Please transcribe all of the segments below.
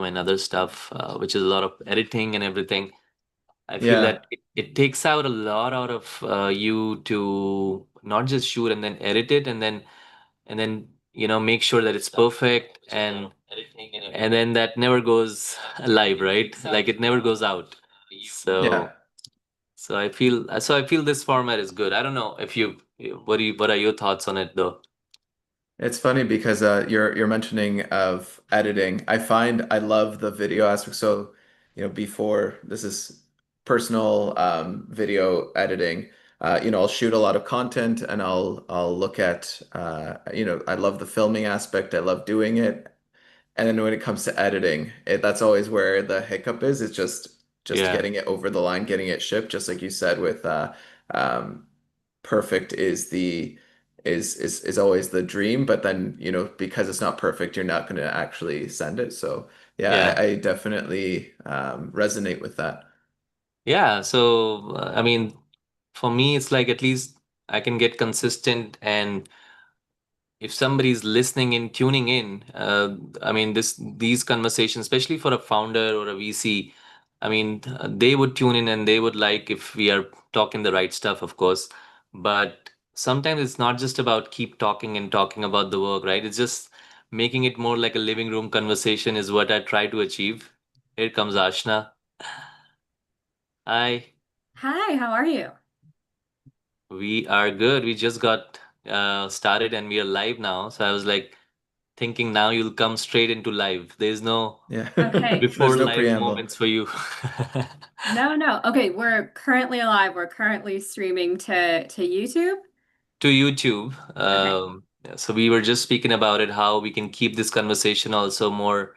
and other stuff, which is a lot of editing and everything. I feel Yeah. that it takes out a lot out of you to not just shoot and then edit it and then make sure that it's perfect and then that never goes live, right? Like it never goes out. Yeah. So so I feel this format is good. I don't know if what are your thoughts on it though? It's funny because you're mentioning of editing. I find I love the video aspect. So, before this is personal video editing. I'll shoot a lot of content and I'll look at I love the filming aspect. I love doing it. And then when it comes to editing, that's always where the hiccup is. It's just Yeah, getting it over the line, getting it shipped, just like you said with um perfect is always the dream, but then, because it's not perfect, you're not going to actually send it. So yeah, yeah, I definitely resonate with that. yeah. So I mean, for me, it's like at least I can get consistent, and if somebody's listening in, tuning in, I mean, these conversations, especially for a founder or a VC, I mean, they would tune in and they would like if we are talking the right stuff, of course. But sometimes it's not just about keep talking and talking about the work, right? It's just making it more like a living room conversation is what I try to achieve. Here comes Ashna. Hi, Hi, how are you? we are good. We just got started and we are live now. So I was like, thinking now you'll come straight into live. There's no Yeah. Okay. before There's no live preamble. moments for you. No, no. Okay, we're currently alive. We're currently streaming to YouTube. To YouTube. Okay. So we were just speaking about it, how we can keep this conversation also more,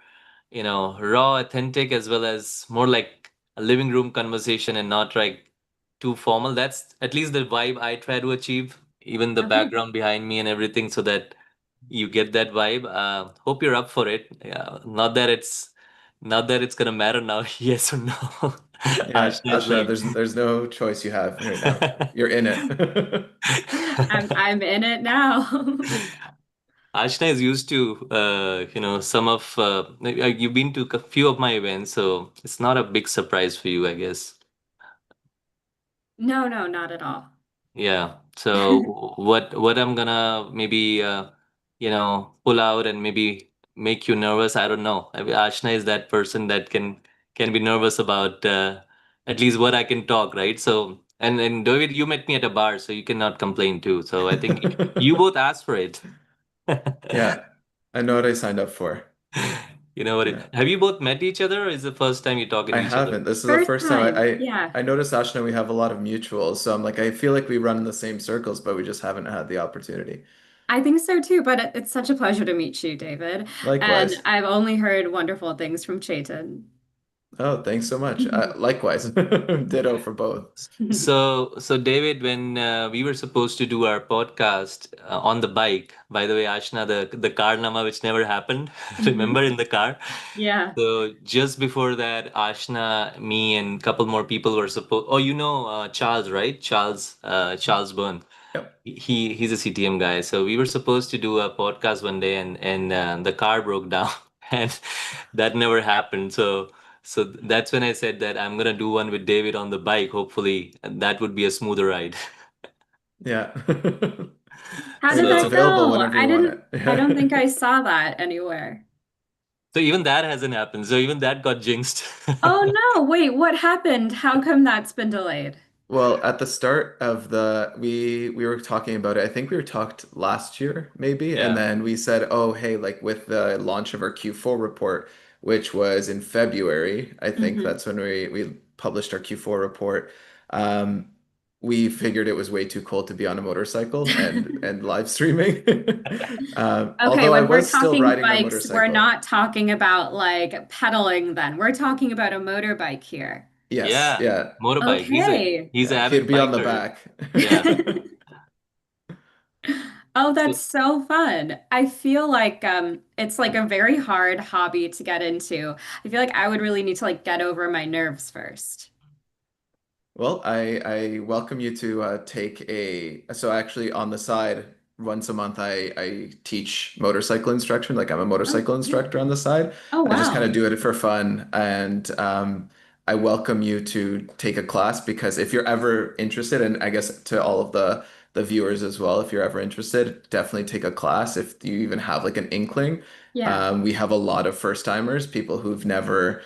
raw, authentic, as well as more like a living room conversation and not like too formal. That's at least the vibe I try to achieve, even the Okay. background behind me and everything, so that you get that vibe. Hope you're up for it. Yeah, not that it's gonna matter now, yes or no. Yeah, Ashna is Aashna, like there's no choice you have right now. You're in it. I'm in it now. Ashna is used to, some of you've been to a few of my events, so it's not a big surprise for you, I guess. No, no, not at all. Yeah. So what I'm gonna maybe pull out and maybe make you nervous, I don't know. I mean, Ashna is that person that can be nervous about at least what I can talk, right? So and David, you met me at a bar, so you cannot complain too. So I think you both asked for it. Yeah, I know what I signed up for. You know what Yeah. have you both met each other, or is the first time you're talking I to each other? haven't. This is the First first time time. Yeah. I noticed Ashna, we have a lot of mutuals. So I'm like, I feel like we run in the same circles, but we just haven't had the opportunity. I think so too, but it's such a pleasure to meet you, David. And Likewise. I've only heard wonderful things from Chetan. Oh, thanks so much. Likewise. Ditto for both. So David, when we were supposed to do our podcast on the bike, by the way, Ashna, the car nama which never happened, Hmm. remember in the car? Yeah. So just before that, Ashna, me, and a couple more people were supposed. Oh, Charles, right? Charles Byrne. Yep. He's a CTM guy. So we were supposed to do a podcast one day, and the car broke down, and that never happened. So that's when I said that I'm gonna do one with David on the bike. Hopefully, that would be a smoother ride. Yeah. How did It's So that available go? whenever you want I don't think it. I saw that anywhere. so even that hasn't happened. So even that got jinxed. Oh no, wait, what happened? How come that's been delayed? Well, at the start of we were talking about it. I think we were talked last year, maybe, and Yeah. then we said, "Oh, hey, like with the launch of our Q4 report, which was in February, I think Hmm. that's when we published our Q4 report. Um, we figured it was way too cold to be on a motorcycle and live streaming. Okay, Although I when we're was still talking riding my bikes, we're motorcycle. not talking about like pedaling then. We're talking about a motorbike here. Yes, Yeah. yeah, Motorbike. Okay. He's an yeah. avid He'd be on the biker. back. Yeah. Oh, So that's so fun. I feel like it's like a very hard hobby to get into. I feel like I would really need to like get over my nerves first. Well, I welcome you to take so actually on the side, once a month I teach motorcycle instruction. Like I'm a Oh, motorcycle cool. instructor on the side. Oh, I just kind wow. of do it for fun, and I welcome you to take a class because if you're ever interested, and I guess to all of the viewers as well, if you're ever interested, definitely take a class. If you even have like an inkling, Yeah. we have a lot of first timers, people who've never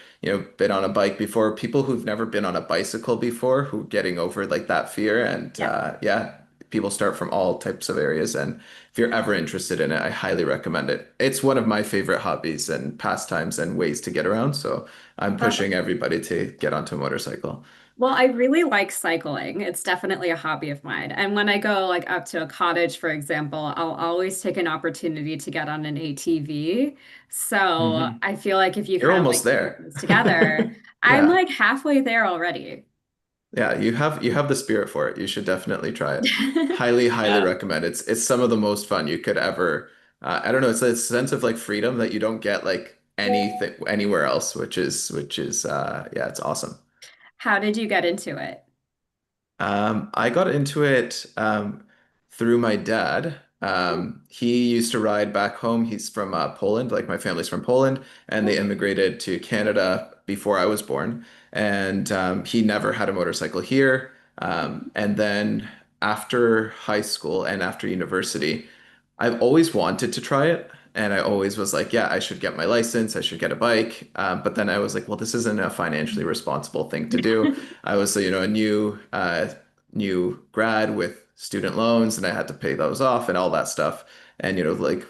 been on a bike before, people who've never been on a bicycle before, who getting over like that fear, and Yeah. yeah, people start from all types of areas, and if you're ever interested in it, I highly recommend it. It's one of my favorite hobbies and pastimes and ways to get around, so I'm Uh, pushing everybody to get onto a motorcycle. well, I really like cycling. It's definitely a hobby of mine. And when I go like up to a cottage, for example, I'll always take an opportunity to get on an ATV. So Hmm. I feel like if you You're kind of almost like put there. those together, I'm Yeah. like halfway there already. Yeah, you have the spirit for it. You should definitely try it. Highly, highly Yeah, recommend. It's some of the most fun you could ever. I don't know. It's a sense of like freedom that you don't get like anything anywhere else, which is yeah, it's awesome. How did you get into it? I got into it through my dad. Oh, He used to ride back home. He's from Poland, like my family's from Poland, and they cool. immigrated to Canada before I was born. And he never had a motorcycle here. And then after high school and after university, I've always wanted to try it. And I always was like, yeah, I should get my license. I should get a bike. But then I was like, well, this isn't a financially responsible thing to do. I was, a new grad with student loans, and I had to pay those off and all that stuff. And like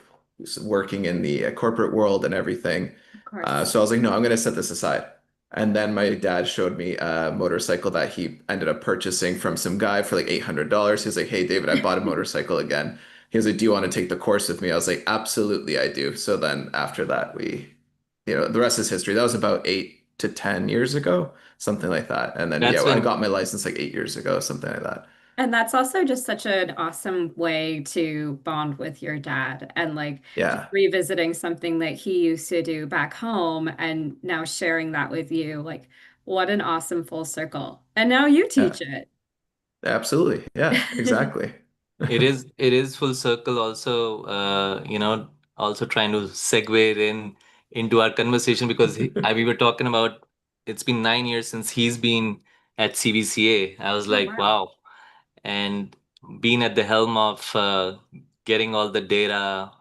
working in the corporate world and everything. Of course. So I was like, no, I'm going to set this aside. And then my dad showed me a motorcycle that he ended up purchasing from some guy for like $800. He was like, hey, David, I bought a motorcycle again. He was like, do you want to take the course with me? I was like, absolutely, I do. So then after that, the rest is history. That was about 8 to 10 years ago, something like that. And then, yeah, that's I when got my license like 8 years ago, something like that. And that's also just such an awesome way to bond with your dad and like just Yeah, revisiting something that he used to do back home and now sharing that with you. Like, what an awesome full circle. And now you yeah, teach it. absolutely. Yeah, exactly. it is full circle also, also trying to segue it into our conversation because we were talking about it's been 9 years since he's been at CVCA. I was Oh, like, wow. wow. And being at the helm of getting all the data,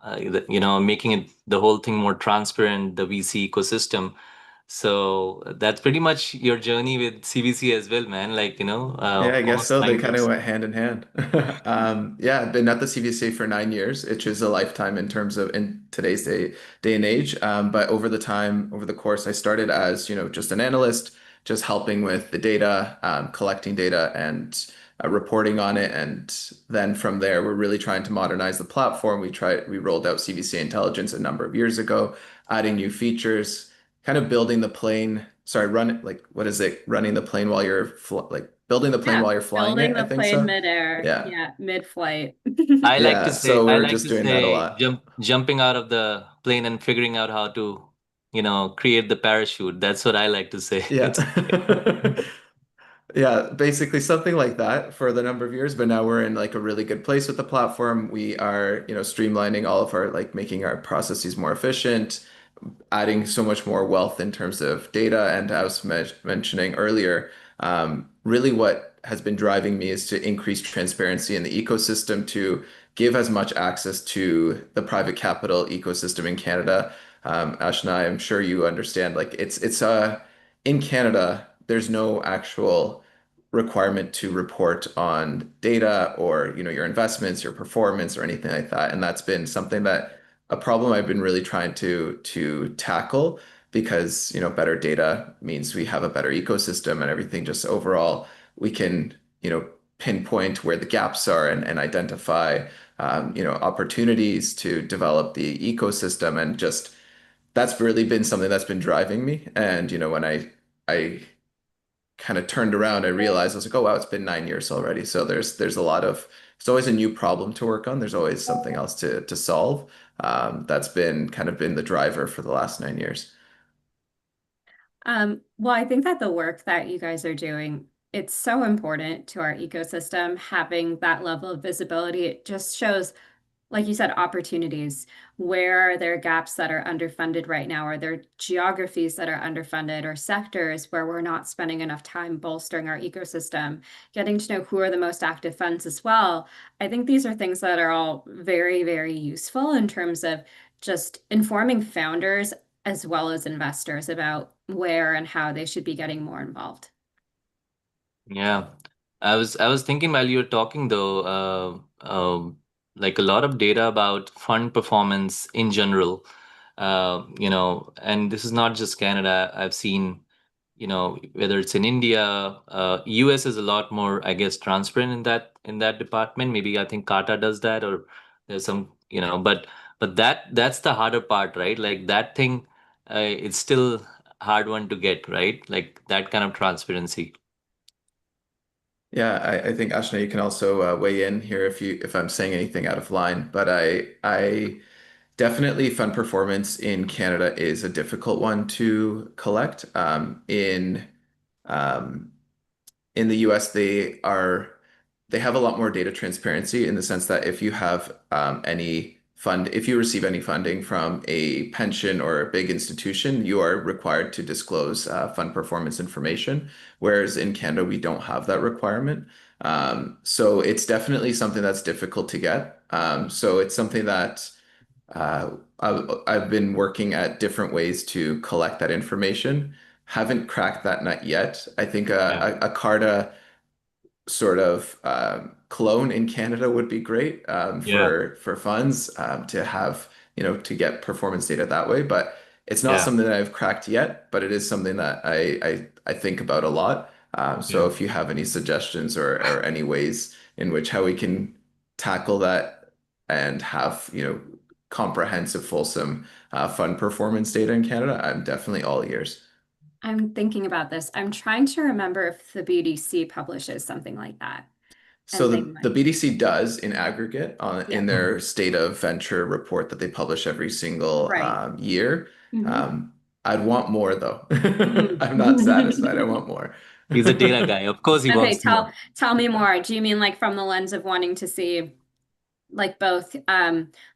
making it the whole thing more transparent, the VC ecosystem. So that's pretty much your journey with CVC as well, man. Like, Yeah, I guess almost so. They nine kind of years. went hand in hand. Yeah, I've been at the CVCA for 9 years, which is a lifetime in terms of in today's day and age. But over the course, I started as, just an analyst, just helping with the data, collecting data and reporting on it. And then from there, we're really trying to modernize the platform. We rolled out CVCA Intelligence a number of years ago, adding new features, kind of building the plane. Sorry, what is it? Running the plane while you're like building the plane Yeah. while you're flying Building it, I the think plane so. midair. Yeah. Yeah. Mid-flight. Yeah. So we I were like just to doing that a say lot. jumping out of the plane and figuring out how to, create the parachute. That's what I like to say. Yeah. It's Yeah, basically something like that for the number of years, but now we're in like a really good place with the platform. We are, streamlining all of our like making our processes more efficient, adding so much more wealth in terms of data. And I was mentioning earlier, really what has been driving me is to increase transparency in the ecosystem, to give as much access to the private capital ecosystem in Canada. Aashna, I'm sure you understand, like it's in Canada, there's no actual requirement to report on data or your investments, your performance, or anything like that. And that's been something that a problem I've been really trying to tackle because better data means we have a better ecosystem and everything. Just overall, we can pinpoint where the gaps are and identify opportunities to develop the ecosystem, and just that's really been something that's been driving me. And when I kind of turned around, I realized I was like, oh wow, it's been 9 years already. So there's a lot of there's always a new problem to work on. There's always something else to solve. That's been the driver for the last 9 years. Well, I think that the work that you guys are doing, it's so important to our ecosystem, having that level of visibility. It just shows like you said, opportunities. Where are there gaps that are underfunded right now? Are there geographies that are underfunded or sectors where we're not spending enough time bolstering our ecosystem? Getting to know who are the most active funds as well. I think these are things that are all very, very useful in terms of just informing founders as well as investors about where and how they should be getting more involved. Yeah. I was thinking while you were talking though, like a lot of data about fund performance in general, and this is not just Canada. I've seen, whether it's in India, US is a lot more, I guess, transparent in that department. Maybe I think Kata does that, or there's some, but that's the harder part, right? Like that thing, it's still hard one to get, right? Like that kind of transparency. Yeah, I think Ashna, you can also weigh in here if I'm saying anything out of line. But I definitely fund performance in Canada is a difficult one to collect. Um, in the US, they have a lot more data transparency in the sense that if you have if you receive any funding from a pension or a big institution, you are required to disclose fund performance information. Whereas in Canada, we don't have that requirement. So it's definitely something that's difficult to get. So it's something that I've been working at different ways to collect that information. Haven't cracked that nut yet. I think Yeah. a Carta sort of clone in Canada would be great Yeah. for funds to have, to get performance data that way. But it's not Yeah. something that I've cracked yet, but it is something that I think about a lot. So Yeah. if you have any suggestions or any ways in which how we can tackle that and have, comprehensive, fulsome fund performance data in Canada, I'm definitely all ears. I'm thinking about this. I'm trying to remember if the BDC publishes something like that, So and they the might. BDC does in aggregate Yeah, in Mhm. their state of venture report that they publish every single right. year. Hmm. Um, I'd want more though. I'm not satisfied. I Hmm. want more. He's a data guy. Of course, he Okay, wants more. tell me Yeah. more. Do you mean like from the lens of wanting to see like both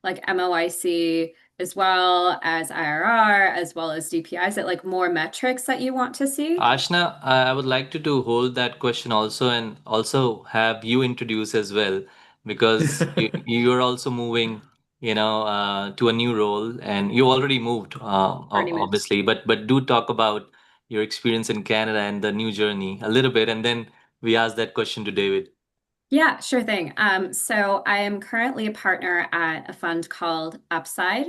like MOIC as well as IRR as well as DPI? Is it like more metrics that you want to see? Ashna, I would like to hold that question also, and also have you introduce as well, because you're also moving, to a new role, and you already moved, Already moved. obviously, but do talk about your experience in Canada and the new journey a little bit, and then we ask that question to David. Yeah, sure thing. So I am currently a partner at a fund called Upside.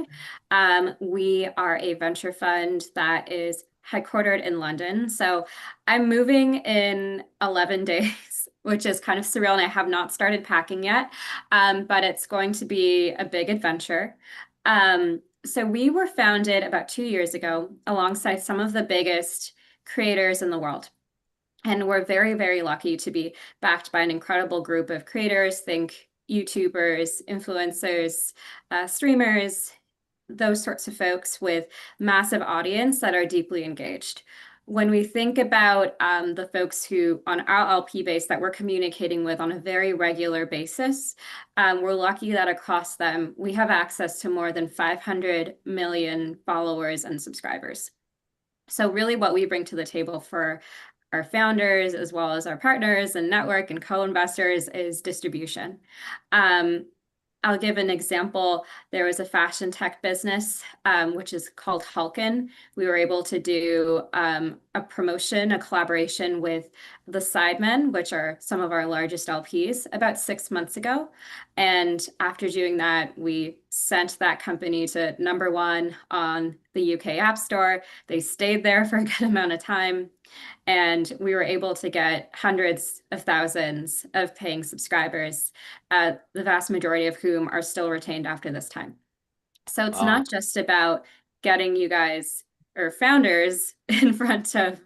We are a venture fund that is headquartered in London. So I'm moving in 11 days, which is kind of surreal, and I have not started packing yet. But it's going to be a big adventure. So we were founded about 2 years ago alongside some of the biggest creators in the world. And we're very, very lucky to be backed by an incredible group of creators. Think YouTubers, influencers, streamers, those sorts of folks with massive audience that are deeply engaged. When we think about the folks who on our LP base that we're communicating with on a very regular basis, we're lucky that across them we have access to more than 500 million followers and subscribers. So really what we bring to the table for our founders as well as our partners and network and co-investors is distribution. Um, I'll give an example. There was a fashion tech business, which is called Hulkin. We were able to do a promotion, a collaboration with the Sidemen, which are some of our largest LPs, about 6 months ago. And after doing that, we sent that company to #1 on the UK App Store. They stayed there for a good amount of time. And we were able to get hundreds of thousands of paying subscribers, the vast majority of whom are still retained after this time. So it's Wow. not just about getting you guys or founders in front of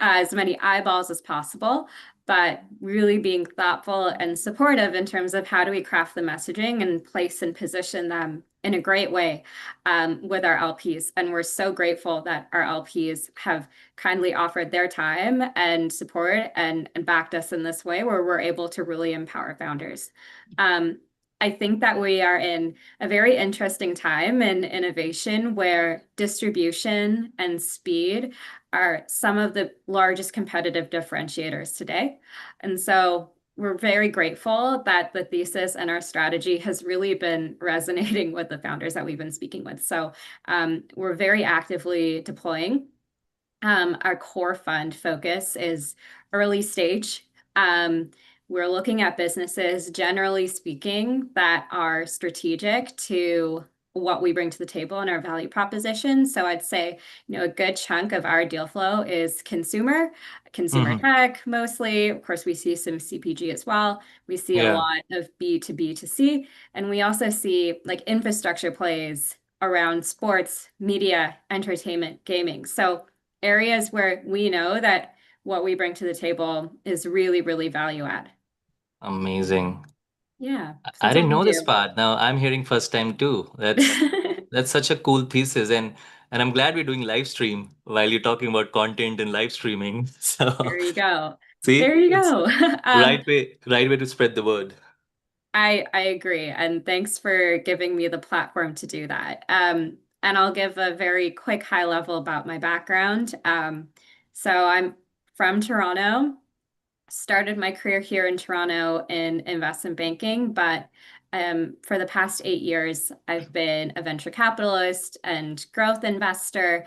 as many eyeballs as possible, but really being thoughtful and supportive in terms of how do we craft the messaging and place and position them in a great way with our LPs. And we're so grateful that our LPs have kindly offered their time and support and backed us in this way where we're able to really empower founders. Um, I think that we are in a very interesting time in innovation where distribution and speed are some of the largest competitive differentiators today. And so we're very grateful that the thesis and our strategy has really been resonating with the founders that we've been speaking with. So we're very actively deploying. Our core fund focus is early stage. Um, we're looking at businesses, generally speaking, that are strategic to what we bring to the table and our value proposition. So I'd say, a good chunk of our deal flow is consumer Hmm. tech mostly. Of course, we see some CPG as well. We see a Yeah, lot of B2B2C, and we also see like infrastructure plays around sports, media, entertainment, gaming. So areas where we know that what we bring to the table is really, really value add. amazing. Yeah, so I that's what didn't we know this do. part. Now I'm hearing first time too. That's such a cool thesis, and I'm glad we're doing live stream while you're talking about content and live streaming. There So you go. There see, you it's go. right way to spread the word. I agree, and thanks for giving me the platform to do that. And I'll give a very quick high level about my background. So I'm from Toronto. Started my career here in Toronto in investment banking, but for the past 8 years, I've been a venture capitalist and growth investor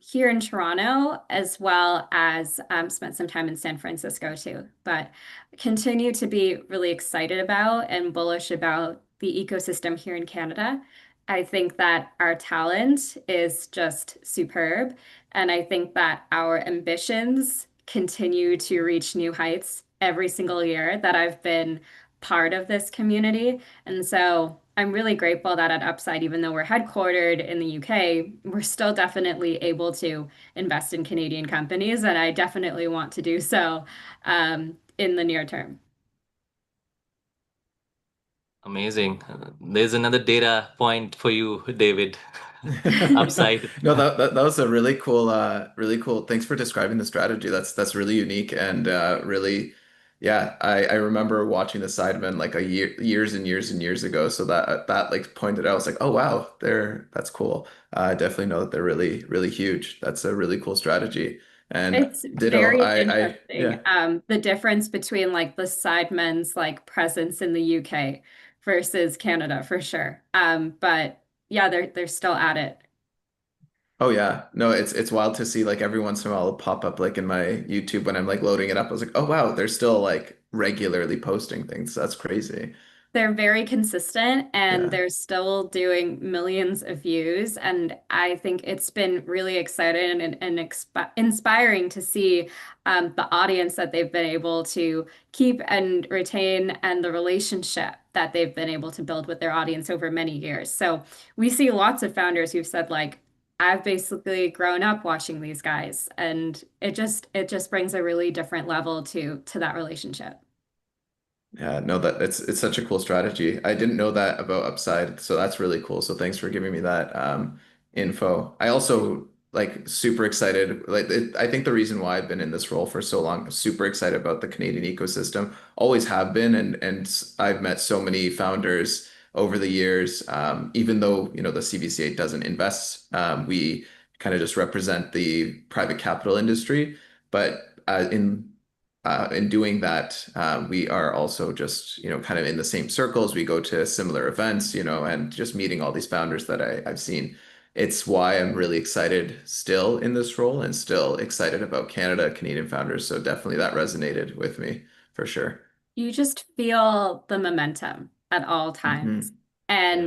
here in Toronto, as well as spent some time in San Francisco too. But continue to be really excited about and bullish about the ecosystem here in Canada. I think that our talent is just superb. And I think that our ambitions continue to reach new heights every single year that I've been part of this community. And so I'm really grateful that at Upside, even though we're headquartered in the UK, we're still definitely able to invest in Canadian companies. And I definitely want to do so in the near term. Amazing. There's another data point for you, David. Upside. No, that was a really cool. Thanks for describing the strategy. That's really unique and really, yeah. I remember watching the Sidemen like years and years and years ago. So that like pointed out, I was like, oh wow, that's cool. I definitely know that they're really huge. That's a really cool strategy. And It's ditto, very interesting, yeah. the difference between like the Sidemen's like presence in the UK versus Canada for sure. But yeah, they're still at it. Oh yeah. No, it's wild to see like every once in a while it'll pop up like in my YouTube when I'm like loading it up. I was like, oh wow, they're still like regularly posting things. That's crazy. They're very consistent and Yeah. they're still doing millions of views. And I think it's been really exciting and inspiring to see the audience that they've been able to keep and retain and the relationship that they've been able to build with their audience over many years. So we see lots of founders who've said, like, I've basically grown up watching these guys, and it just brings a really different level to that relationship. Yeah, no, that it's such a cool strategy. I didn't know that about Upside, so that's really cool. So thanks for giving me that info. I also like super excited. I think the reason why I've been in this role for so long, I'm super excited about the Canadian ecosystem. Always have been, and I've met so many founders over the years. Even though the CVCA doesn't invest, we kind of just represent the private capital industry. But in doing that, we are also just, kind of in the same circles. We go to similar events, and just meeting all these founders that I've seen. It's why I'm really excited still in this role and still excited about Canada, Canadian founders. So definitely that resonated with me for sure. You just feel the momentum at all times. Hmm. Yeah.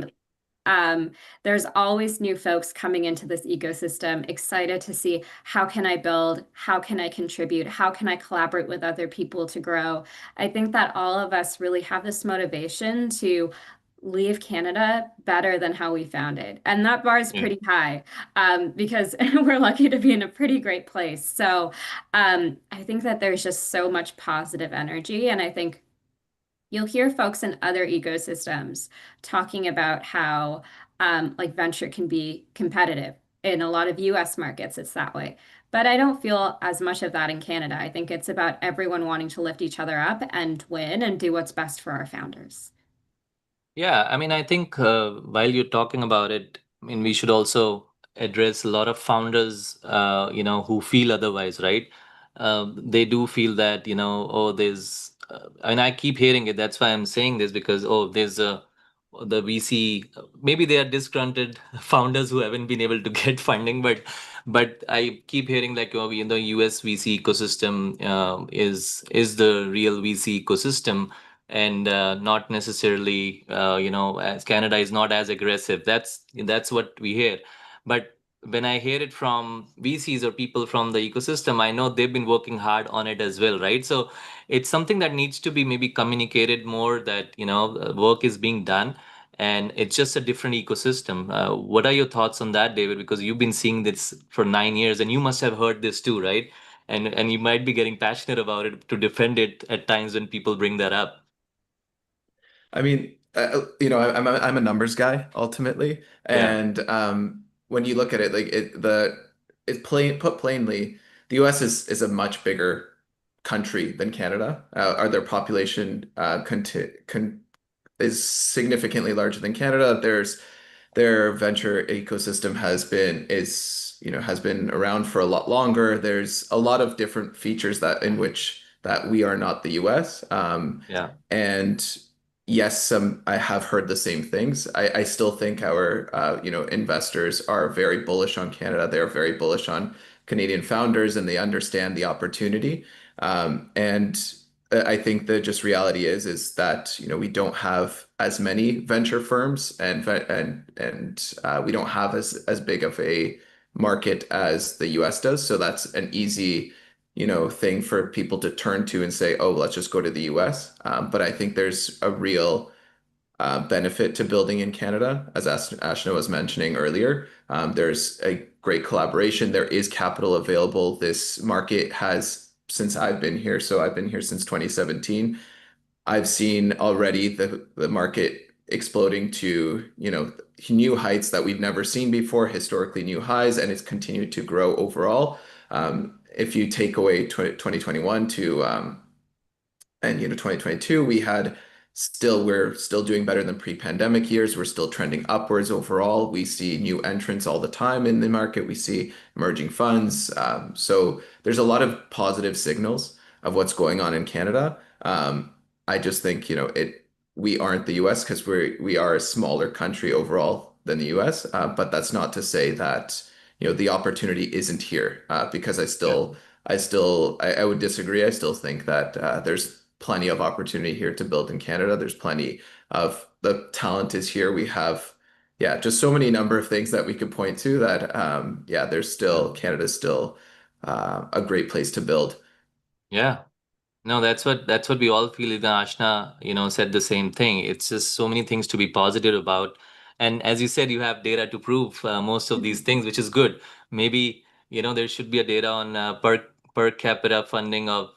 And there's always new folks coming into this ecosystem, excited to see how can I build, how can I contribute, how can I collaborate with other people to grow. I think that all of us really have this motivation to leave Canada better than how we found it. And that bar is Yeah. pretty high because we're lucky to be in a pretty great place. So I think that there's just so much positive energy. And I think you'll hear folks in other ecosystems talking about how like venture can be competitive. In a lot of US markets, it's that way. But I don't feel as much of that in Canada. I think it's about everyone wanting to lift each other up and win and do what's best for our founders. Yeah, I mean, I think while you're talking about it, I mean, we should also address a lot of founders, who feel otherwise, right? They do feel that, oh, I mean, I keep hearing it. That's why I'm saying this because, oh, the VC, maybe they are disgruntled founders who haven't been able to get funding, but I keep hearing like, oh, the US VC ecosystem is the real VC ecosystem and not necessarily as Canada is not as aggressive. That's what we hear. But when I hear it from VCs or people from the ecosystem, I know they've been working hard on it as well, right? So it's something that needs to be maybe communicated more, that work is being done and it's just a different ecosystem. What are your thoughts on that, David? Because you've been seeing this for 9 years and you must have heard this too, right? And you might be getting passionate about it to defend it at times when people bring that up. I mean, I'm a numbers guy ultimately, Yeah. and when you look at it, like it's plainly, the U.S. is a much bigger country than Canada. Their population is significantly larger than Canada. Their venture ecosystem has been around for a lot longer. There's a lot of different features that we are not the US. Yeah. And yes, I have heard the same things. I still think our investors are very bullish on Canada. They're very bullish on Canadian founders, and they understand the opportunity. And I think the just reality is that we don't have as many venture firms, and we don't have as big of a market as the US does. So that's an easy thing for people to turn to and say, oh, let's just go to the US. But I think there's a real benefit to building in Canada, as Ashna was mentioning earlier. There's a great collaboration. There is capital available. This market has, since I've been here, so I've been here since 2017. I've seen already the market exploding to, new heights that we've never seen before, historically new highs, and it's continued to grow overall. If you take away 2021 to and 2022, we're still doing better than pre-pandemic years. We're still trending upwards overall. We see new entrants all the time in the market. We see emerging funds. So there's a lot of positive signals of what's going on in Canada. I just think, we aren't the US because we are a smaller country overall than the US. But that's not to say that, the opportunity isn't here. Because Yeah. I would disagree. I still think that there's plenty of opportunity here to build in Canada. There's plenty of the talent is here. We have, yeah, just so many number of things that we could point to that, yeah, Yeah. Canada's still a great place to build. Yeah. No, that's what we all feel. Even Ashna, said the same thing. It's just so many things to be positive about. And as you said, you have data to prove most of these things, which is good. Maybe, there should be a data on per capita funding of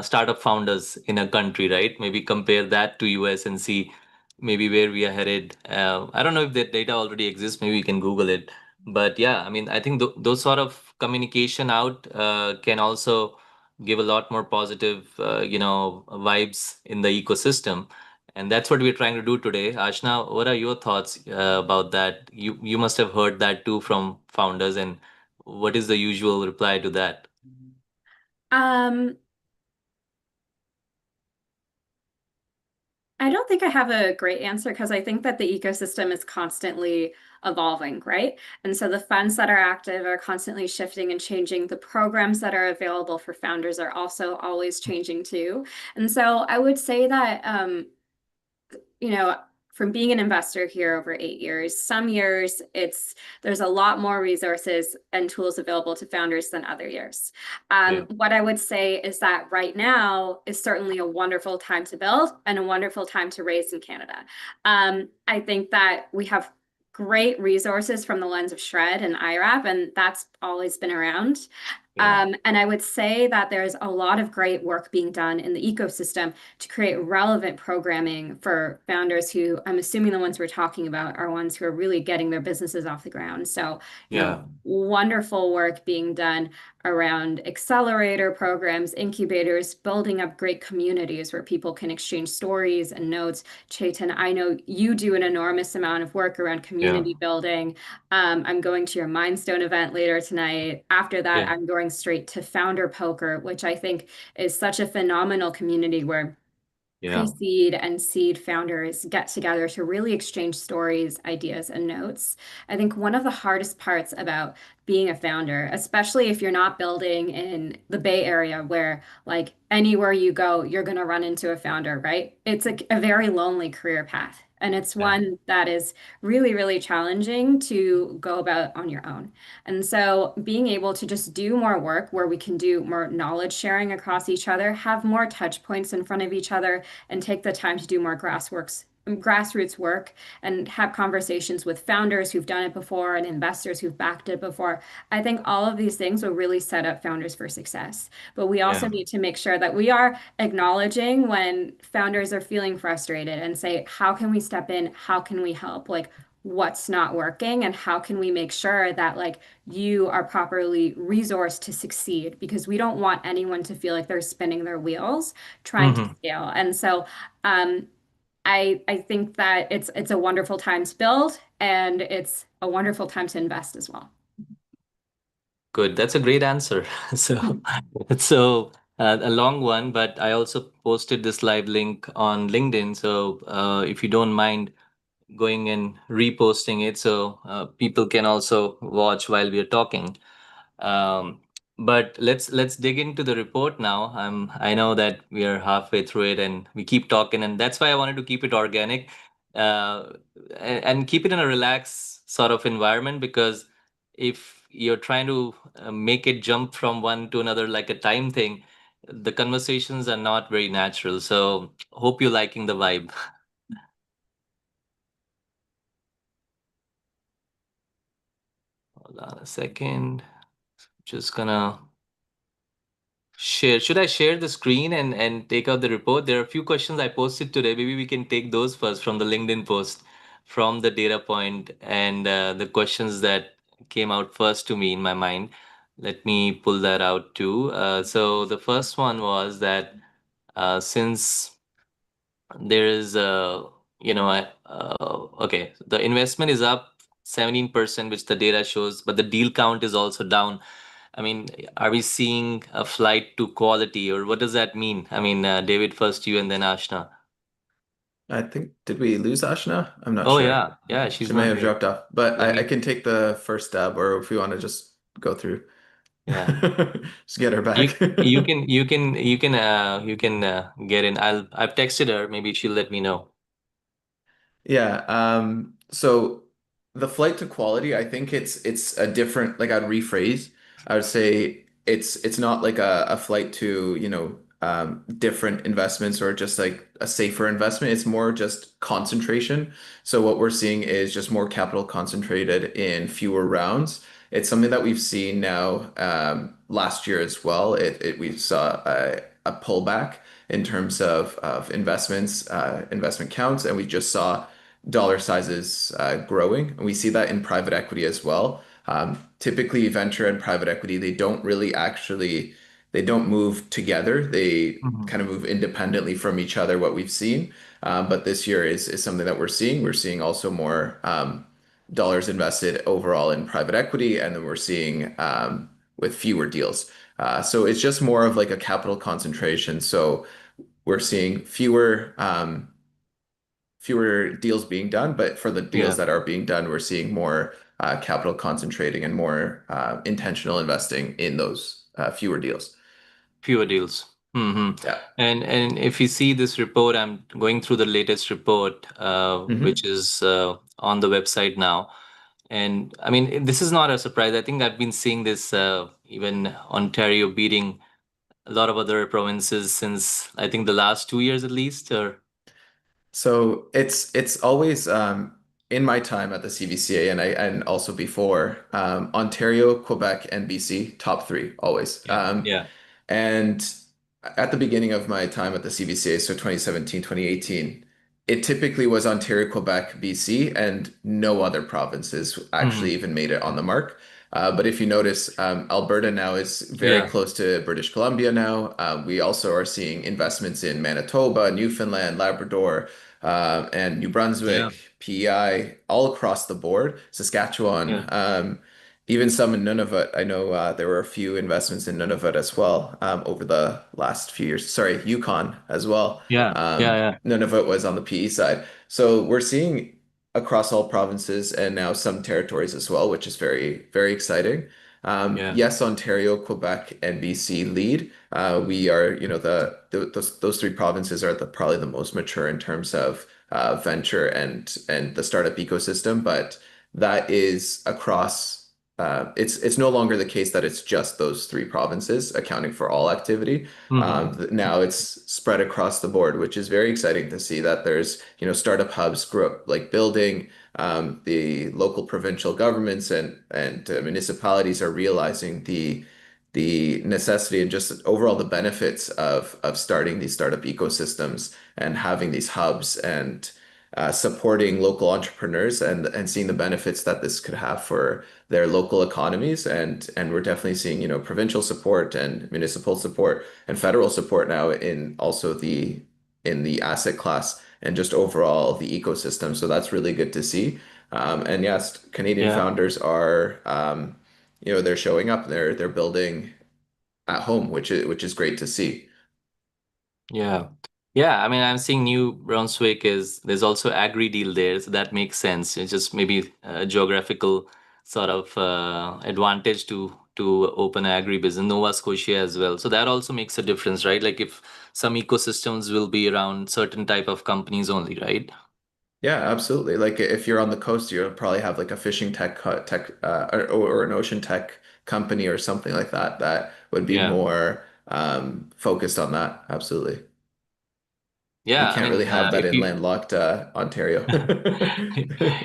startup founders in a country, right? Maybe compare that to US and see maybe where we are headed. I don't know if that data already exists. Maybe we can Google it. But yeah, I mean, I think those sort of communication out can also give a lot more positive, vibes in the ecosystem. And that's what we're trying to do today. Ashna, what are your thoughts about that? You must have heard that too from founders, and what is the usual reply to that? Um, I don't think I have a great answer because I think that the ecosystem is constantly evolving, right? And so the funds that are active are constantly shifting and changing. The programs that are available for founders are also always changing too. And so I would say that you know, from being an investor here over 8 years, some years there's a lot more resources and tools available to founders than other years. Yeah, What I would say is that right now is certainly a wonderful time to build and a wonderful time to raise in Canada. I think that we have great resources from the lens of Shred and IRAP, and that's always been around. yeah, And I would say that there's a lot of great work being done in the ecosystem to create relevant programming for founders who I'm assuming the ones we're talking about are ones who are really getting their businesses off the ground. So, yeah, wonderful work being done around accelerator programs, incubators, building up great communities where people can exchange stories and notes. Chetan, I know you do an enormous amount of work around Yeah. community building. I'm going to your Mindstone event later tonight. After that, Yeah. I'm going straight to Founder Poker, which I think is such a phenomenal community where Yeah. pre-seed and seed founders get together to really exchange stories, ideas, and notes. I think one of the hardest parts about being a founder, especially if you're not building in the Bay Area where like anywhere you go, you're going to run into a founder, right? It's a very lonely career path. And it's Yeah. one that is really, really challenging to go about on your own. And so being able to just do more work where we can do more knowledge sharing across each other, have more touch points in front of each other, and take the time to do more grassroots work and have conversations with founders who've done it before and investors who've backed it before. I think all of these things will really set up founders for success. But we also Yeah. need to make sure that we are acknowledging when founders are feeling frustrated and say, how can we step in? How can we help? Like, what's not working and how can we make sure that like you are properly resourced to succeed, because we don't want anyone to feel like they're spinning their wheels trying to Hmm. scale. And so um, I think that it's a wonderful time to build and it's a wonderful time to invest as well. Good. That's a great answer. So, so a long one, but I also posted this live link on LinkedIn. So, if you don't mind going and reposting it, so people can also watch while we are talking. Um, but let's dig into the report now. I know that we are halfway through it and we keep talking, and that's why I wanted to keep it organic, uh, and keep it in a relaxed sort of environment, because if you're trying to make it jump from one to another like a time thing, the conversations are not very natural. So hope you're liking the vibe. Hold on a second. Just gonna share. Should I share the screen and take out the report? There are a few questions I posted today. Maybe we can take those first from the LinkedIn post, from the data point, and the questions that came out first to me in my mind. Let me pull that out too. So the first one was that since there is okay, the investment is up 17%, which the data shows, but the deal count is also down. I mean, are we seeing a flight to quality, or what does that mean? I mean, David, first you and then Ashna. I think, did we lose Ashna? I'm not Oh sure. yeah, yeah, she's She may not have here. dropped off, but Let I me, can take the first stab, or if we want to just go through. yeah. Just get her You back. you can get in. I've texted her. Maybe she'll let me know. Yeah, so the flight to quality, I think it's a different, like I'd rephrase. I would say it's not like a flight to, different investments or just like a safer investment. It's more just concentration. So what we're seeing is just more capital concentrated in fewer rounds. It's something that we've seen now last year as well. We saw a pullback in terms of investments, investment counts, and we just saw dollar sizes growing. And we see that in private equity as well. Typically, venture and private equity, they don't move together. They Mhm. kind of move independently from each other, what we've seen. But this year is something that we're seeing. We're seeing also more dollars invested overall in private equity, and then we're seeing with fewer deals. So it's just more of like a capital concentration. So we're seeing fewer deals being done, but for the deals Yeah, that are being done, we're seeing more capital concentrating and more intentional investing in those fewer deals. fewer deals. Yeah. And if you see this report, I'm going through the latest report, which Hmm. is on the website now. And I mean, this is not a surprise. I think I've been seeing this, even Ontario beating a lot of other provinces since I think the last 2 years at least. Or So it's always in my time at the CVCA and also before Ontario, Quebec, and BC top three always. yeah, yeah. And at the beginning of my time at the CVCA, so 2017, 2018, it typically was Ontario, Quebec, BC, and no other provinces actually Hmm. even made it on the mark. But if you notice, Alberta now is very Yeah. close to British Columbia now. We also are seeing investments in Manitoba, Newfoundland, Labrador, and New Yeah. Brunswick, PEI, all across the board. Saskatchewan, Yeah. even some in Nunavut. I know there were a few investments in Nunavut as well over the last few years. Sorry, Yukon as well. Yeah. Yeah. Yeah. Nunavut was on the PE side. So we're seeing across all provinces and now some territories as well, which is very, very exciting. Yeah. Yes, Ontario, Quebec, and BC lead. We are, those three provinces are probably the most mature in terms of venture and the startup ecosystem, but that is across. It's no longer the case that it's just those three provinces accounting for all activity. Hmm. Now it's spread across the board, which is very exciting to see that there's, startup hubs grow up, like building. The local provincial governments and municipalities are realizing the necessity and just overall the benefits of starting these startup ecosystems and having these hubs and supporting local entrepreneurs and seeing the benefits that this could have for their local economies and we're definitely seeing provincial support and municipal support and federal support now in also the asset class and just overall the ecosystem. So that's really good to see. And yes, Canadian Yeah. founders are, they're showing up. They're building at home, which is great to see. Yeah. Yeah. I mean, I'm seeing New Brunswick is there's also agri deal there, so that makes sense. It's just maybe a geographical sort of advantage to open agri business. Nova Scotia as well. So that also makes a difference, right? Like if some ecosystems will be around certain type of companies only, right? Yeah, absolutely. Like if you're on the coast, you'll probably have like a fishing tech or an ocean tech company or something like that that would be Yeah. more focused on that. Absolutely. You Yeah. I can't really mean, have that if in you landlocked Ontario.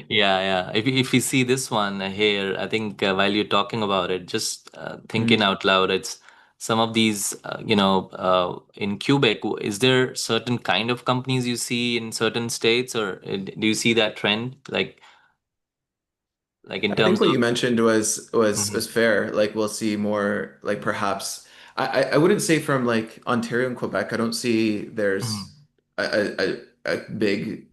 Yeah, yeah. If you see this one here, I think while you're talking about it, just thinking Mhm. out loud, it's some of these, in Quebec, is there certain kind of companies you see in certain states, or do you see that trend, like in I think terms what of? you mentioned was Mhm. fair. Like we'll see more like perhaps I wouldn't say from like Ontario and Quebec, I don't see there's Mhm. a big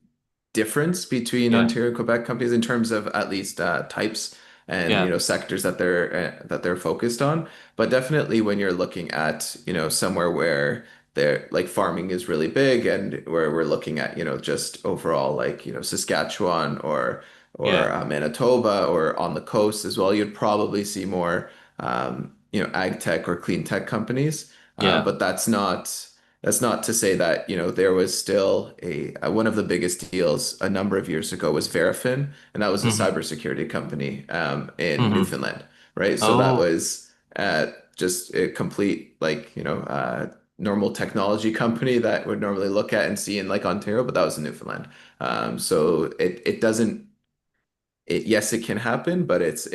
difference between Yeah, Ontario and Quebec companies in terms of at least types and yeah, sectors that they're focused on. But definitely when you're looking at somewhere where they're like farming is really big and where we're looking at just overall like Saskatchewan or yeah, Manitoba or on the coast as well, you'd probably see more ag tech or clean tech companies. yeah. But that's not to say that, there was still one of the biggest deals a number of years ago was Verafin, and that was a Hmm. cybersecurity company in Hmm. Newfoundland, right? So that Oh, was just a complete like, normal technology company that would normally look at and see in like Ontario, but that was in Newfoundland. So it doesn't yes, it can happen, but it's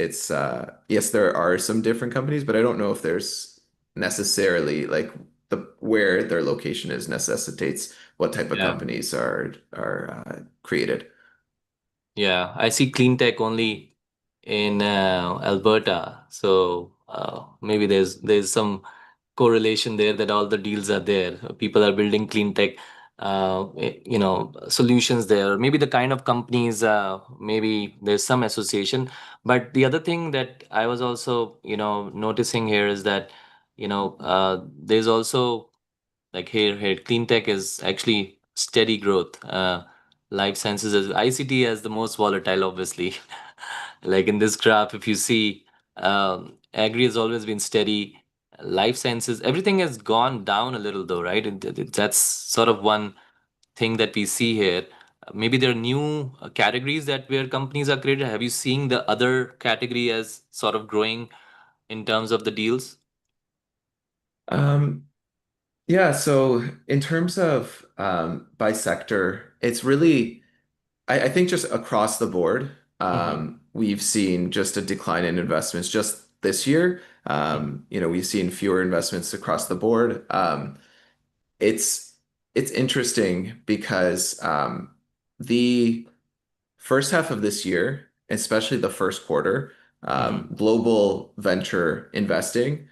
yes, there are some different companies, but I don't know if there's necessarily like where their location is necessitates what type of yeah. companies are created. Yeah, I see clean tech only in Alberta. So maybe there's some correlation there that all the deals are there. People are building clean tech, solutions there. Maybe the kind of companies, maybe there's some association. But the other thing that I was also, noticing here is that, there's also like here clean tech is actually steady growth. Life sciences is ICT as the most volatile, obviously. Like in this graph, if you see, agri has always been steady. Life sciences, everything has gone down a little though, right? That's sort of one thing that we see here. Maybe there are new categories that where companies are created. Have you seen the other category as sort of growing in terms of the deals? Um, yeah, so in terms of by sector, it's really I think just across the board, Hmm. we've seen just a decline in investments just this year. We've seen fewer investments across the board. It's it's interesting because the first half of this year, especially the first quarter, Mm-hmm. global venture investing,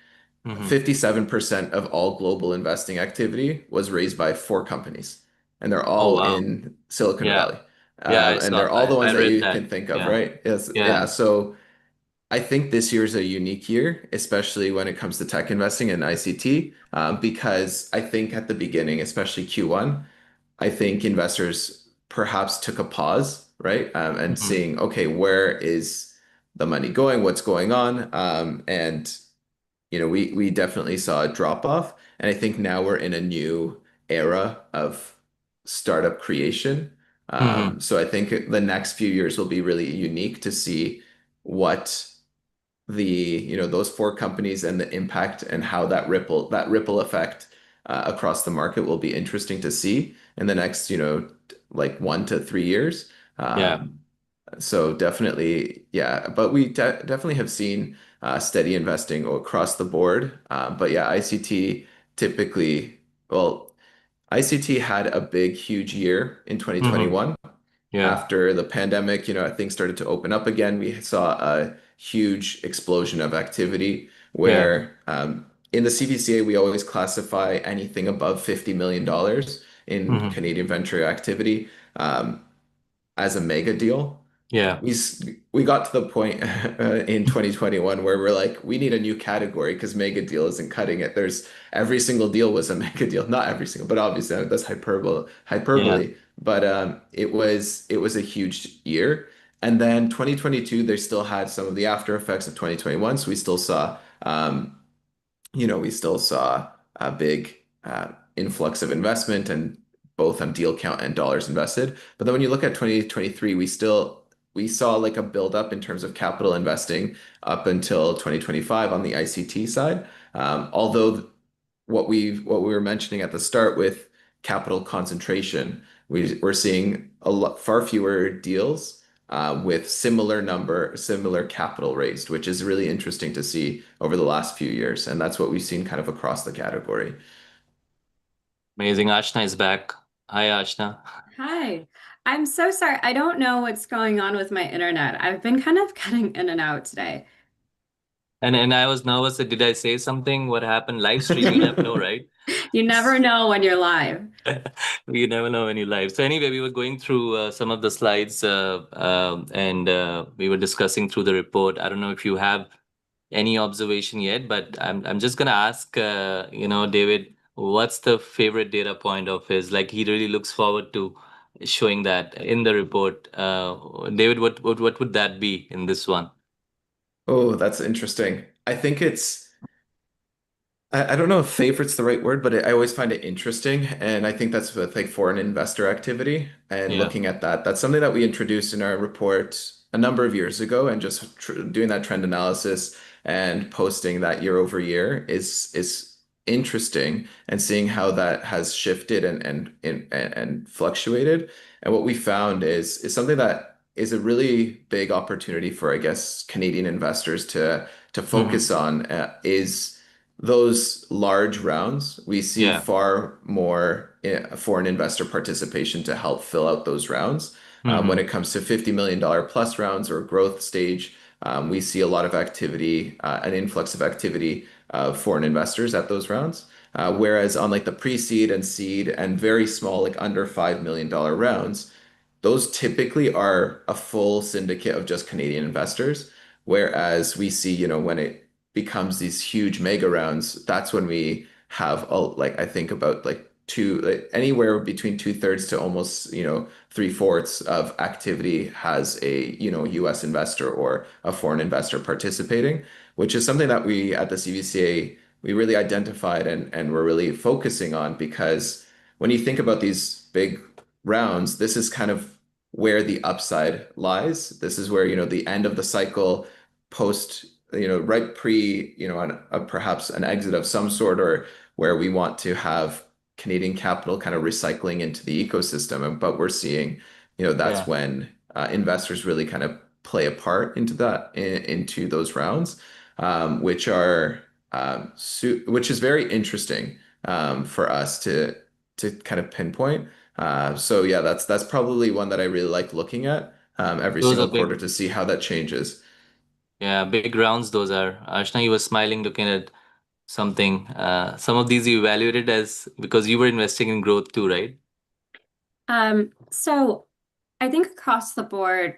Mm-hmm. 57% of all global investing activity was raised by four companies, and they're Oh, all wow. in Silicon Yeah. Valley. Yeah, I And saw. they're all the I ones that read you that. can think of, Yeah. right? Yes, Yeah. yeah. So I think this year is a unique year, especially when it comes to tech investing and ICT, because I think at the beginning, especially Q1, I think investors perhaps took a pause, right? And Mm-hmm. seeing, okay, where is the money going? What's going on? And we definitely saw a drop off, and I think now we're in a new era of startup creation. Mm-hmm. So I think the next few years will be really unique to see what those four companies and the impact and how that ripple effect across the market will be interesting to see in the next, like 1 to 3 years. Yeah. Um, so definitely, yeah, but we definitely have seen steady investing across the board. But yeah, ICT typically, well, ICT had a big, huge year in Mm-hmm. 2021 Yeah. after the pandemic, things started to open up again. We saw a huge explosion of activity Yeah. where in the CVCA, we always classify anything above $50 million in Mm-hmm. Canadian venture activity um, as a mega deal. Yeah. We got to the point in 2021 where we're like, we need a new category because mega deal isn't cutting it. There's every single deal was a mega deal, not every single, but obviously that's Yeah. hyperbole. But it was a huge year. And then 2022, they still had some of the after effects of 2021. So we still saw a big influx of investment and both on deal count and dollars invested. But then when you look at 2023, we saw like a buildup in terms of capital investing up until 2025 on the ICT side. Although what we were mentioning at the start with capital concentration, we're seeing far fewer deals with similar capital raised, which is really interesting to see over the last few years, and that's what we've seen kind of across the category. Amazing. Aashna is back. Hi, Aashna. Hi. I'm so sorry. I don't know what's going on with my internet. I've been kind of cutting in and out today. And I was nervous that did I say something? What happened? Live stream, you never know, right? You never know when you're live. You never know when you live. So anyway, we were going through some of the slides and we were discussing through the report. I don't know if you have any observation yet, but I'm just gonna ask David, what's the favorite data point of his? Like he really looks forward to showing that in the report. David, what would that be in this one? Oh, that's interesting. I think I don't know if favorite's the right word, but I always find it interesting. And I think that's with like foreign investor activity and Yeah. looking at that. That's something that we introduced in our report a number of years ago, and just doing that trend analysis and posting that year over year is interesting, and seeing how that has shifted and fluctuated. And what we found is something that is a really big opportunity for, I guess, Canadian investors to Hmm. focus on is those large rounds. We see Yeah. far more foreign investor participation to help fill out those rounds. When Hmm. it comes to $50 million plus rounds or growth stage, we see a lot of activity, an influx of activity of foreign investors at those rounds. Whereas on like the pre-seed and seed and very small, like under $5 million rounds, those typically are a full syndicate of just Canadian investors. Whereas we see, when it becomes these huge mega rounds, that's when we have like I think about like anywhere between two-thirds to almost, three-fourths of activity has a, US investor or a foreign investor participating, which is something that we at the CVCA we really identified and we're really focusing on, because when you think about these big rounds, this is kind of where the upside lies. This is where, the end of the cycle post, right pre, perhaps an exit of some sort, or where we want to have Canadian capital kind of recycling into the ecosystem. But we're seeing, that's Yeah. when investors really kind of play a part into into those rounds, which are which is very interesting for us to kind of pinpoint. So yeah, that's probably one that I really like looking at every Those are single big. quarter to see how that changes. Yeah, big rounds those are. Ashna, you were smiling looking at something. Some of these you evaluated as because you were investing in growth too, right? So I think across the board,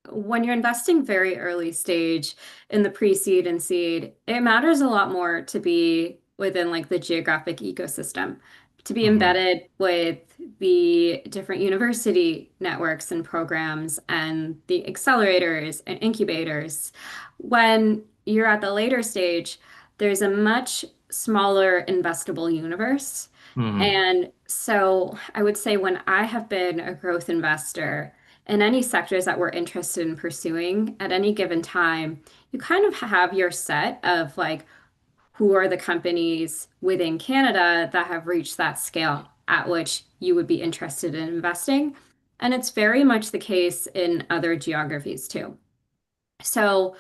when you're investing very early stage in the pre-seed and seed, it matters a lot more to be within like the geographic ecosystem, to be Mm-hmm. embedded with the different university networks and programs and the accelerators and incubators. When you're at the later stage, there's a much smaller investable universe. Mm-hmm. And so I would say when I have been a growth investor, in any sectors that we're interested in pursuing at any given time, you kind of have your set of like who are the companies within Canada that have reached that scale at which you would be interested in investing. And it's very much the case in other geographies too. So,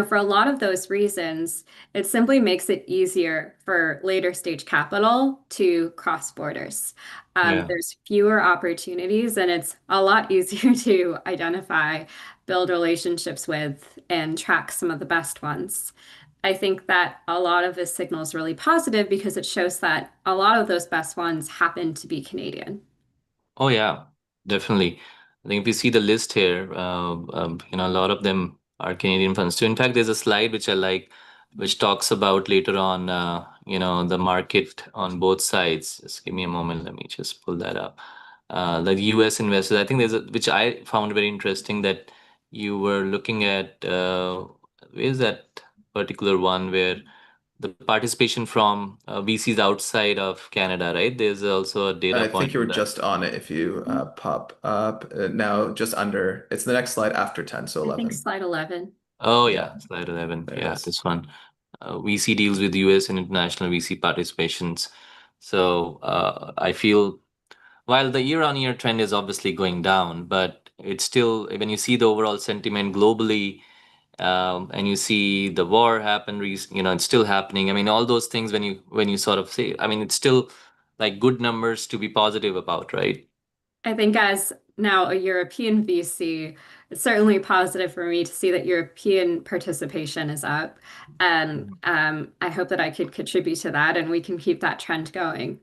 for a lot of those reasons, it simply makes it easier for later stage capital to cross borders. Yeah. There's fewer opportunities, and it's a lot easier to identify, build relationships with, and track some of the best ones. I think that a lot of this signal is really positive because it shows that a lot of those best ones happen to be Canadian. Oh yeah, definitely. I think if you see the list here, a lot of them are Canadian funds too. In fact, there's a slide which I like, which talks about later on, the market on both sides. Just give me a moment. Let me just pull that up. The U.S. investors. I think which I found very interesting that you were looking at. Where's that particular one where the participation from VCs outside of Canada, right? There's also a data I think point you were on that. just on it if you pop up now, just under. It's the next slide after 10, so I think 11. slide 11. Oh Yeah, yeah, slide 11. there it Yeah, is. this one. VC deals with US and international VC participations. So I feel while the year-on-year trend is obviously going down, but it's still when you see the overall sentiment globally, and you see the war happen, it's still happening. I mean, all those things when you sort of say, I mean, it's still like good numbers to be positive about, right? I think as now a European VC, it's certainly positive for me to see that European participation is up. And I hope that I could contribute to that and we can keep that trend going.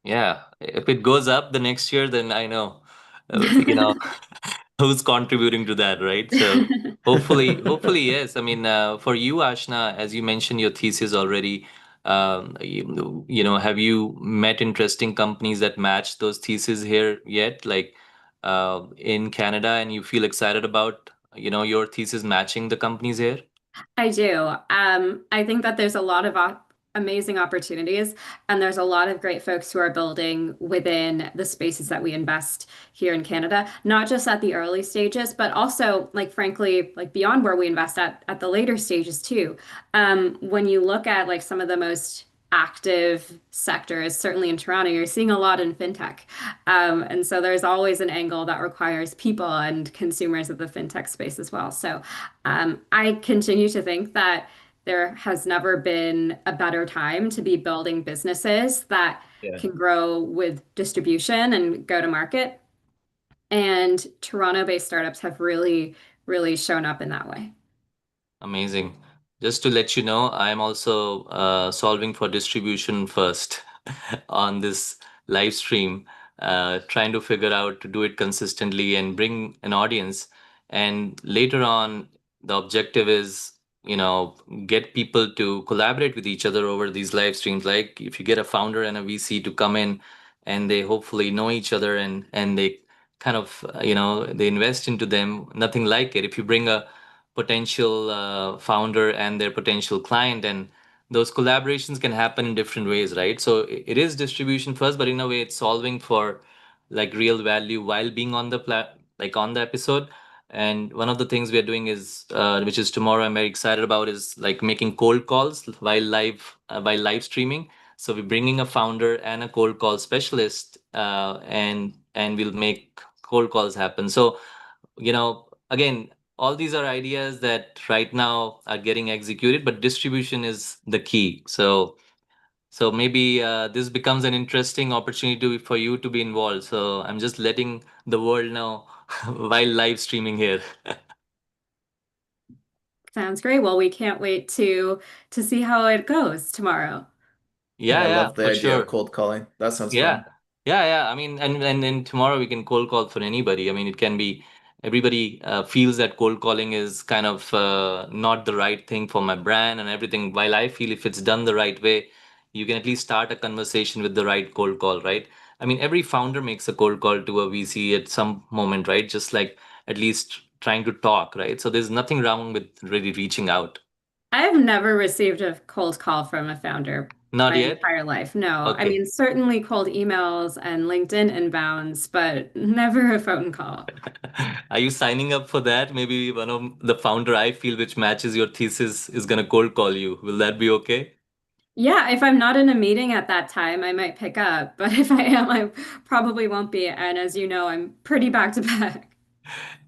Yeah, if it goes up the next year, then I know, you know, who's contributing to that, right? So hopefully, yes. I mean, for you, Ashna, as you mentioned your thesis already, have you met interesting companies that match those theses here yet, like in Canada, and you feel excited about, your thesis matching the companies here? I do. I think that there's a lot of amazing opportunities, and there's a lot of great folks who are building within the spaces that we invest here in Canada, not just at the early stages, but also, like, frankly, like beyond where we invest at the later stages too. When you look at like some of the most active sectors, certainly in Toronto, you're seeing a lot in fintech. And so there's always an angle that requires people and consumers of the fintech space as well. So I continue to think that there has never been a better time to be building businesses that Yeah. can grow with distribution and go to market. And Toronto-based startups have really, really shown up in that way. Amazing. Just to let you know, I'm also solving for distribution first on this live stream, trying to figure out to do it consistently and bring an audience. And later on, the objective is, get people to collaborate with each other over these live streams. Like if you get a founder and a VC to come in and they hopefully know each other and they kind of, they invest into them, nothing like it. If you bring a potential founder and their potential client and those collaborations can happen in different ways, right? So it is distribution first, but in a way it's solving for like real value while being on the like on the episode. And one of the things we are doing is which is tomorrow I'm very excited about is like making cold calls while live streaming. So we're bringing a founder and a cold call specialist, and we'll make cold calls happen. So again, all these are ideas that right now are getting executed, but distribution is the key. So maybe this becomes an interesting opportunity for you to be involved. So I'm just letting the world know while live streaming here. Sounds great. Well, we can't wait to see how it goes tomorrow. Yeah, Yeah, I yeah, love the for idea of sure. cold calling. That sounds Yeah. fun. Yeah, yeah. I mean, and then tomorrow we can cold call for anybody. I mean, it can be everybody feels that cold calling is kind of not the right thing for my brand and everything. While I feel if it's done the right way, you can at least start a conversation with the right cold call, right? I mean, every founder makes a cold call to a VC at some moment, right? Just like at least trying to talk, right? So there's nothing wrong with really reaching out. I've never received a cold call from a founder Not my yet? entire life. No, I Okay. mean, certainly cold emails and LinkedIn inbounds, but never a phone call. Are you signing up for that? Maybe one of the founder I feel which matches your thesis is gonna cold call you. Will that be okay? Yeah, if I'm not in a meeting at that time, I might pick up, but if I am, I probably won't be. And as you know, I'm pretty back to back.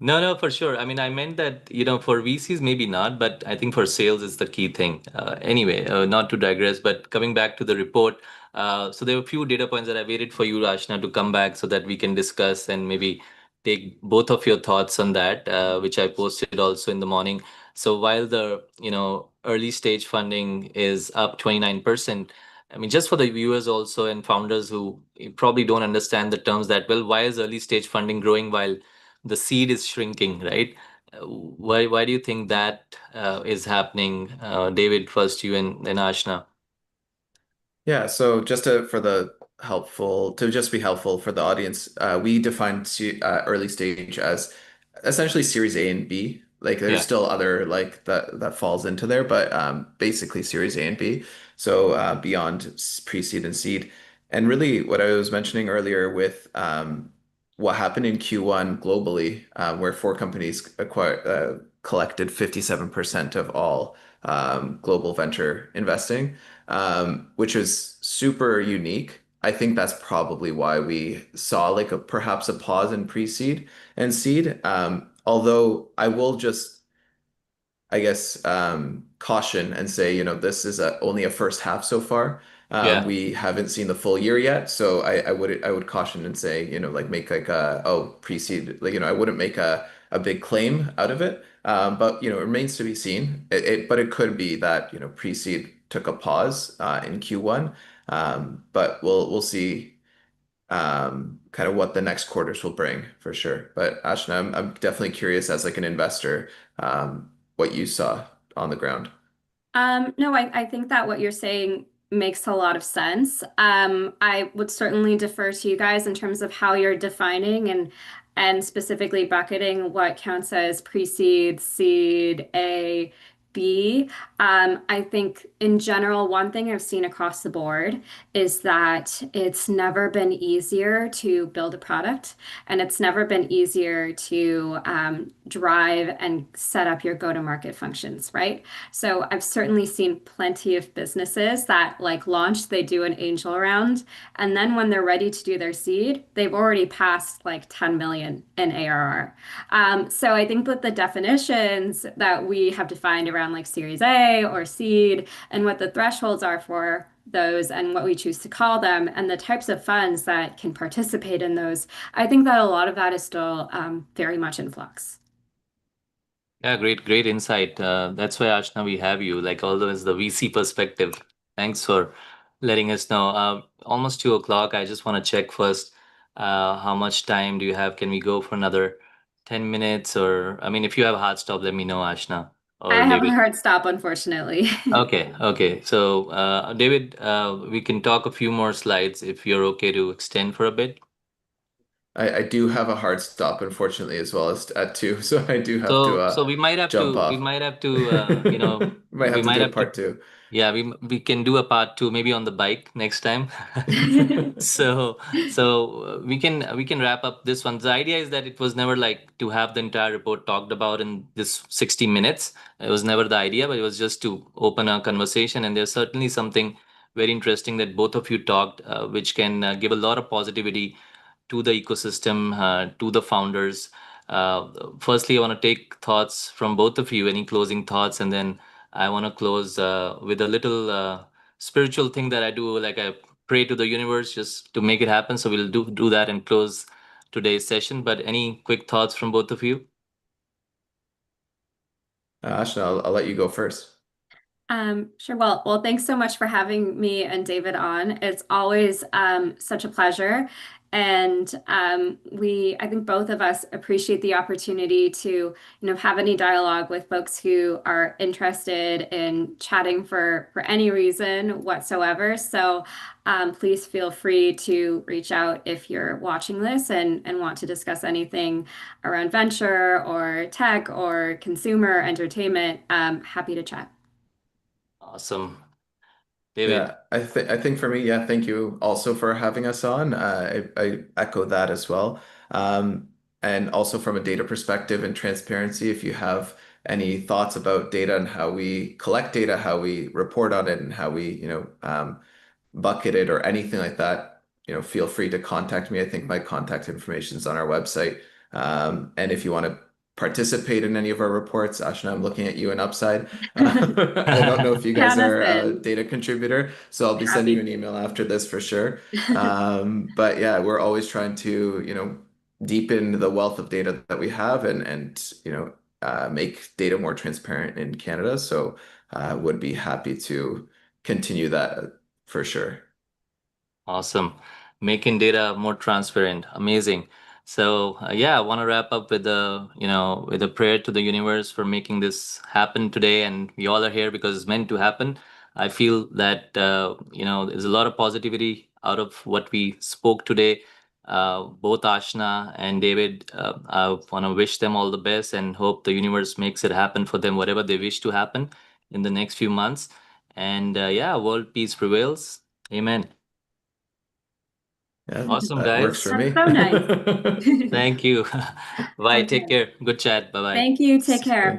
No, no, for sure. I mean, I meant that, for VCs, maybe not, but I think for sales is the key thing. Anyway, not to digress, but coming back to the report, so there were a few data points that I waited for you, Rashna, to come back so that we can discuss and maybe take both of your thoughts on that, which I posted also in the morning. So while the, early stage funding is up 29%, I mean, just for the viewers also and founders who probably don't understand the terms that well, why is early stage funding growing while the seed is shrinking, right? Why do you think that is happening? David, first you and then Ashna. Yeah, so just for the helpful to just be helpful for the audience, we define early stage as essentially Series A and B. Like there's Yeah, still other like that falls into there, but basically Series A and B. So beyond pre-seed and seed, and really what I was mentioning earlier with what happened in Q1 globally, where four companies collected 57% of all global venture investing, which was super unique. I think that's probably why we saw like perhaps a pause in pre-seed and seed. Although I will just I guess, caution and say, this is only a first half so far. yeah, We haven't seen the full year yet, so I would caution and say, like make like a pre-seed, like I wouldn't make a big claim out of it. But it remains to be seen. But it could be that pre-seed took a pause in Q1. But we'll see kind of what the next quarters will bring for sure. But Ashna, I'm definitely curious as like an investor, what you saw on the ground. No, I think that what you're saying makes a lot of sense. I would certainly defer to you guys in terms of how you're defining and specifically bucketing what counts as pre-seed, seed, A, B. I think in general, one thing I've seen across the board is that it's never been easier to build a product, and it's never been easier to drive and set up your go-to-market functions, right? So I've certainly seen plenty of businesses that like launch, they do an angel round, and then when they're ready to do their seed, they've already passed like 10 million in ARR. So I think that the definitions that we have defined around like Series A or seed and what the thresholds are for those and what we choose to call them and the types of funds that can participate in those, I think that a lot of that is still very much in flux. yeah. Great insight. That's why Ashna we have you. Like although it's the VC perspective. Thanks for letting us know. Almost 2 o'clock. I just want to check first. How much time do you have? Can we go for another 10 minutes? Or I mean, if you have a hard stop, let me know, Ashna or I have a David. hard stop, unfortunately. Okay, okay. So, David, we can talk a few more slides if you're okay to extend for a bit. I do have a hard stop, unfortunately, as well as at two, so I do have to So we might have jump to, off. Might we have to might do a have to, part two. yeah, we can do a part two, maybe on the bike next time. So we can wrap up this one. The idea is that it was never like to have the entire report talked about in this 60 minutes. It was never the idea, but it was just to open a conversation. And there's certainly something very interesting that both of you talked, which can give a lot of positivity to the ecosystem, to the founders. Firstly, I want to take thoughts from both of you. Any closing thoughts? And then I want to close with a little spiritual thing that I do. Like I pray to the universe just to make it happen. So we'll do that and close today's session. But any quick thoughts from both of you? Aashna, I'll let you go first. Sure. Well, thanks so much for having me and David on. It's always such a pleasure. And I think both of us appreciate the opportunity to, have any dialogue with folks who are interested in chatting for any reason whatsoever. So please feel free to reach out if you're watching this and want to discuss anything around venture or tech or consumer entertainment. Happy to chat. Awesome. David. Yeah, I think for me, yeah, thank you also for having us on. I echo that as well. And also from a data perspective and transparency, if you have any thoughts about data and how we collect data, how we report on it, and how we, bucket it or anything like that, feel free to contact me. I think my contact information is on our website. And if you want to participate in any of our reports, Ashna, I'm looking at you and Upside. I don't know if you guys Count us are a in. data contributor, so I'll be sending you Happy an email after this for sure. to. But yeah, we're always trying to, deepen the wealth of data that we have and make data more transparent in Canada. So would be happy to continue that for sure. Awesome. Making data more transparent. Amazing. So, yeah, I want to wrap up with with a prayer to the universe for making this happen today. And we all are here because it's meant to happen. I feel that, there's a lot of positivity out of what we spoke today. Both Ashna and David, I want to wish them all the best and hope the universe makes it happen for them, whatever they wish to happen in the next few months. And yeah, world peace prevails. Amen. Yeah, Awesome, that works for guys. That's me. so nice. Thank you. Bye. Take Okay. care. Good chat. Bye bye. Thank you. Take care.